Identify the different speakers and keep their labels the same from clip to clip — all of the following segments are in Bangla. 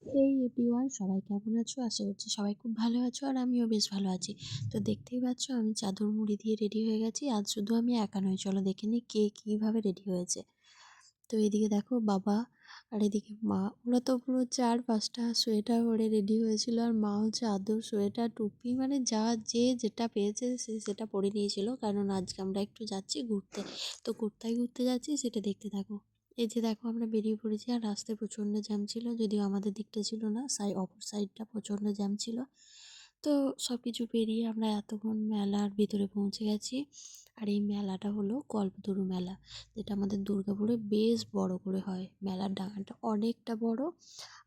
Speaker 1: হেই এভরিওয়ান, সবাই কেমন আছো? আশা করছি সবাই খুব ভালো আছো আর আমিও বেশ ভালো আছি। তো দেখতেই পাচ্ছ আমি চাদর মুড়ি দিয়ে রেডি হয়ে গেছি। আজ শুধু আমি একা নই, চলো দেখে নিই কে কীভাবে রেডি হয়েছে। তো এদিকে দেখো বাবা আর এদিকে মা, ওরা তো পুরো 4-5টা সোয়েটার পরে রেডি হয়েছিল। আর মা হচ্ছে আদর, সোয়েটার, টুপি, মানে যা যে যেটা পেয়েছে সে সেটা পরে নিয়েছিল, কারণ আজকে আমরা একটু যাচ্ছি ঘুরতে। তো কোথায় ঘুরতে যাচ্ছি সেটা দেখতে থাকো। এই যে দেখো আমরা বেরিয়ে পড়েছি আর রাস্তায় প্রচণ্ড জ্যাম ছিল, যদিও আমাদের দিকটা ছিল না, অপর সাইডটা প্রচণ্ড জ্যাম ছিল। তো সব কিছু পেরিয়ে আমরা এতক্ষণ মেলার ভিতরে পৌঁছে গেছি। আর এই মেলাটা হলো কল্পতরু মেলা, যেটা আমাদের দুর্গাপুরে বেশ বড় করে হয়। মেলার ডাঙাটা অনেকটা বড়,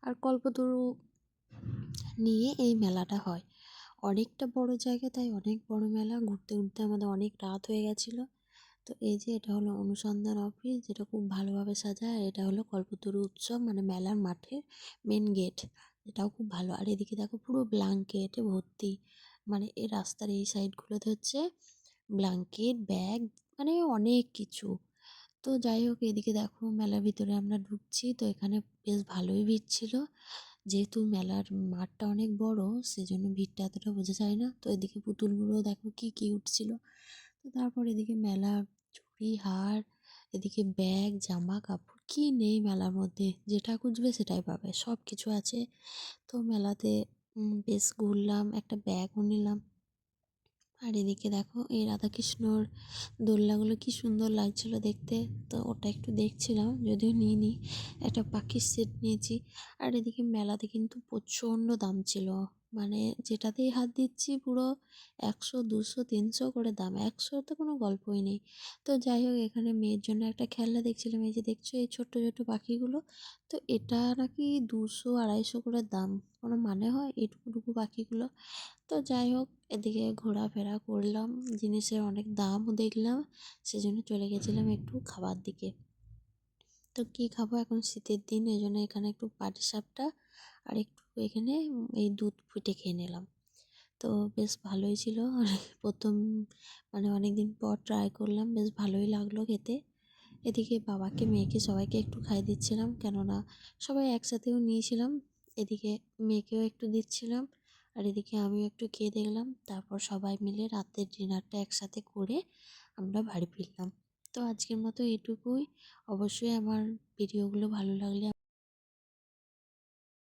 Speaker 1: আর কল্পতরু নিয়ে এই মেলাটা হয়। অনেকটা বড় জায়গা, তাই অনেক বড় মেলা। ঘুরতে ঘুরতে আমাদের অনেক রাত হয়ে গেছিলো। তো এই যে এটা হলো অনুসন্ধান অফিস, যেটা খুব ভালোভাবে সাজায়। আর এটা হলো কল্পতরু উৎসব, মানে মেলার মাঠের মেন গেট, এটাও খুব ভালো। আর এদিকে দেখো পুরো ব্ল্যাঙ্কেটে ভর্তি, মানে এই রাস্তার এই সাইডগুলোতে হচ্ছে ব্ল্যাঙ্কেট, ব্যাগ, মানে অনেক কিছু। তো যাই হোক, এদিকে দেখো মেলার ভিতরে আমরা ঢুকছি। তো এখানে বেশ ভালোই ভিড় ছিল, যেহেতু মেলার মাঠটা অনেক বড়, সেজন্য ভিড়টা এতটা বোঝা যায় না। তো এদিকে পুতুলগুলো দেখো কি কিউট ছিল। তো তারপর এদিকে মেলা, চুড়ি, হার, এদিকে ব্যাগ, জামা কাপড়, কি নেই মেলার মধ্যে, যেটা খুঁজবে সেটাই পাবে, সব কিছু আছে। তো মেলাতে বেশ ঘুরলাম, একটা ব্যাগও নিলাম। আর এদিকে দেখো এই রাধাকৃষ্ণর দোলনাগুলো কি সুন্দর লাগছিল দেখতে। তো ওটা একটু দেখছিলাম, যদিও নিইনি, একটা পাখির সেট নিয়েছি। আর এদিকে মেলাতে কিন্তু প্রচণ্ড দাম ছিল, মানে যেটাতেই হাত দিচ্ছি পুরো 100, 200, 300 করে দাম, 100 তো কোনো গল্পই নেই। তো যাই হোক, এখানে মেয়ের জন্য একটা খেলনা দেখছিলাম, এই যে দেখছো এই ছোট্ট ছোট্ট পাখিগুলো। তো এটা নাকি 200, 250 করে দাম, কোনো মানে হয় এইটুকু পাখিগুলো। তো যাই হোক, এদিকে ঘোরাফেরা করলাম, জিনিসের অনেক দামও দেখলাম, সেজন্য চলে গেছিলাম একটু খাবার দিকে। তো কি খাবো, এখন শীতের দিন, এই জন্য এখানে একটু পাটিসাপটা আর একটু এখানে এই দুধ ফুটে খেয়ে নিলাম। তো বেশ ভালোই ছিল। আর প্রথম, মানে অনেক দিন পর ট্রাই করলাম, বেশ ভালোই লাগলো খেতে। এদিকে বাবাকে, মেয়েকে, সবাইকে একটু খাই দিচ্ছিলাম, কেননা সবাই একসাথেও নিয়েছিলাম। এদিকে মেয়েকেও একটু দিচ্ছিলাম, আর এদিকে আমিও একটু খেয়ে দেখলাম। তারপর সবাই মিলে রাতের ডিনারটা একসাথে করে আমরা বাড়ি ফিরলাম। তো আজকের মতো এটুকুই। অবশ্যই আমার ভিডিওগুলো ভালো লাগলে